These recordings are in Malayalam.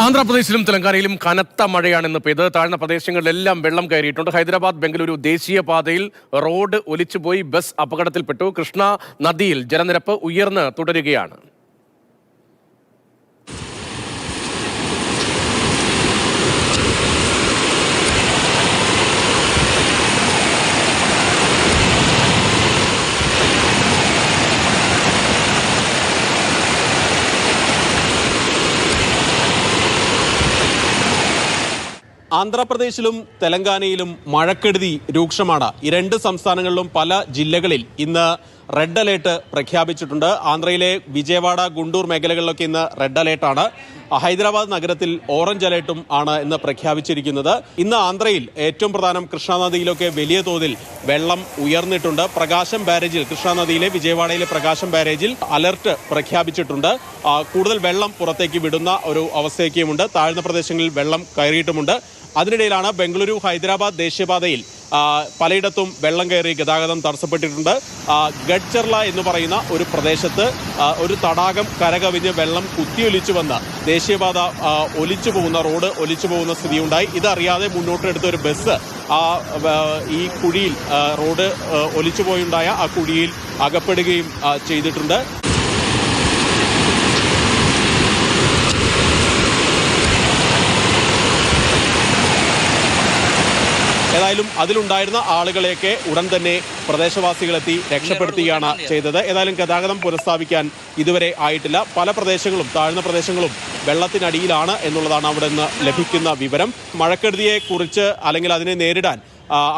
ആന്ധ്രാപ്രദേശിലും തെലങ്കാനയിലും കനത്ത മഴയാണെന്ന് പെയ്ത് താഴ്ന്ന പ്രദേശങ്ങളിലെല്ലാം വെള്ളം കയറിയിട്ടുണ്ട്. ഹൈദരാബാദ് ബംഗളൂരു ദേശീയപാതയിൽ റോഡ് ഒലിച്ചുപോയി ബസ് അപകടത്തിൽപ്പെട്ടു. കൃഷ്ണ നദിയിൽ ജലനിരപ്പ് ഉയർന്ന് തുടരുകയാണ്. ആന്ധ്രാപ്രദേശിലും തെലങ്കാനയിലും മഴക്കെടുതി രൂക്ഷമാണ്. ഈ രണ്ട് സംസ്ഥാനങ്ങളിലും പല ജില്ലകളിൽ ഇന്ന് റെഡ് അലേർട്ട് പ്രഖ്യാപിച്ചിട്ടുണ്ട്. ആന്ധ്രയിലെ വിജയവാഡ, ഗുണ്ടൂർ മേഖലകളിലൊക്കെ ഇന്ന് റെഡ് അലേർട്ടാണ്. ഹൈദരാബാദ് നഗരത്തിൽ ഓറഞ്ച് അലേർട്ടും ആണ് ഇന്ന് പ്രഖ്യാപിച്ചിരിക്കുന്നത്. ഇന്ന് ആന്ധ്രയിൽ ഏറ്റവും പ്രധാനം കൃഷ്ണാനദിയിലൊക്കെ വലിയ തോതിൽ വെള്ളം ഉയർന്നിട്ടുണ്ട്. പ്രകാശം ബാരേജിൽ, കൃഷ്ണാനദിയിലെ വിജയവാഡയിലെ പ്രകാശം ബാരേജിൽ അലർട്ട് പ്രഖ്യാപിച്ചിട്ടുണ്ട്. കൂടുതൽ വെള്ളം പുറത്തേക്ക് വിടുന്ന ഒരു അവസ്ഥയൊക്കെയുമുണ്ട്. താഴ്ന്ന പ്രദേശങ്ങളിൽ വെള്ളം കയറിയിട്ടുമുണ്ട്. അതിനിടയിലാണ് ബംഗളൂരു ഹൈദരാബാദ് ദേശീയപാതയിൽ പലയിടത്തും വെള്ളം കയറി ഗതാഗതം തടസ്സപ്പെട്ടിട്ടുണ്ട്. ഗഡ്ചർല എന്ന് പറയുന്ന ഒരു പ്രദേശത്ത് ഒരു തടാകം കരകവിഞ്ഞ് വെള്ളം കുത്തിയൊലിച്ചു വന്ന് ദേശീയപാത ഒലിച്ചു പോകുന്ന, റോഡ് ഒലിച്ചു പോകുന്ന സ്ഥിതിയുണ്ടായി. ഇതറിയാതെ മുന്നോട്ടെടുത്ത ഒരു ബസ് ഈ കുഴിയിൽ, റോഡ് ഒലിച്ചു പോയുണ്ടായ ആ കുഴിയിൽ അകപ്പെടുകയും ചെയ്തിട്ടുണ്ട്. ഏതായാലും അതിലുണ്ടായിരുന്ന ആളുകളെയൊക്കെ ഉടൻ തന്നെ പ്രദേശവാസികളെത്തി രക്ഷപ്പെടുത്തുകയാണ് ചെയ്തത്. ഏതായാലും ഗതാഗതം പുനഃസ്ഥാപിക്കാൻ ഇതുവരെ ആയിട്ടില്ല. പല പ്രദേശങ്ങളും, താഴ്ന്ന പ്രദേശങ്ങളും വെള്ളത്തിനടിയിലാണ് എന്നുള്ളതാണ് അവിടെ നിന്ന് ലഭിക്കുന്ന വിവരം. മഴക്കെടുതിയെക്കുറിച്ച് അല്ലെങ്കിൽ അതിനെ നേരിടാൻ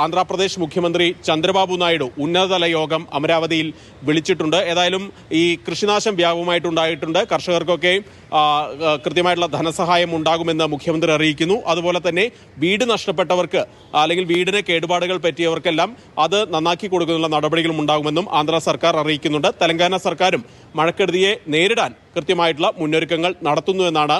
ആന്ധ്രാപ്രദേശ് മുഖ്യമന്ത്രി ചന്ദ്രബാബു നായിഡു ഉന്നതതല യോഗം അമരാവതിയിൽ വിളിച്ചിട്ടുണ്ട്. ഏതായാലും ഈ കൃഷിനാശം വ്യാപകമായിട്ടുണ്ടായിട്ടുണ്ട്. കർഷകർക്കൊക്കെ കൃത്യമായിട്ടുള്ള ധനസഹായം ഉണ്ടാകുമെന്ന് മുഖ്യമന്ത്രി അറിയിക്കുന്നു. അതുപോലെ തന്നെ വീട് നഷ്ടപ്പെട്ടവർക്ക് അല്ലെങ്കിൽ വീടിന് കേടുപാടുകൾ പറ്റിയവർക്കെല്ലാം അത് നന്നാക്കി കൊടുക്കാനുള്ള നടപടികളും ഉണ്ടാകുമെന്നും ആന്ധ്ര സർക്കാർ അറിയിക്കുന്നുണ്ട്. തെലങ്കാന സർക്കാരും മഴക്കെടുതിയെ നേരിടാൻ കൃത്യമായിട്ടുള്ള മുന്നൊരുക്കങ്ങൾ നടത്തുന്നുവെന്നാണ്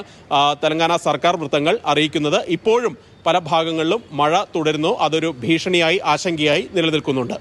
തെലങ്കാന സർക്കാർ വൃത്തങ്ങൾ അറിയിക്കുന്നത്. ഇപ്പോഴും പല ഭാഗങ്ങളിലും മഴ തുടരുന്നു. അതൊരു ഭീഷണിയായി, ആശങ്കയായി നിലനിൽക്കുന്നുണ്ട്.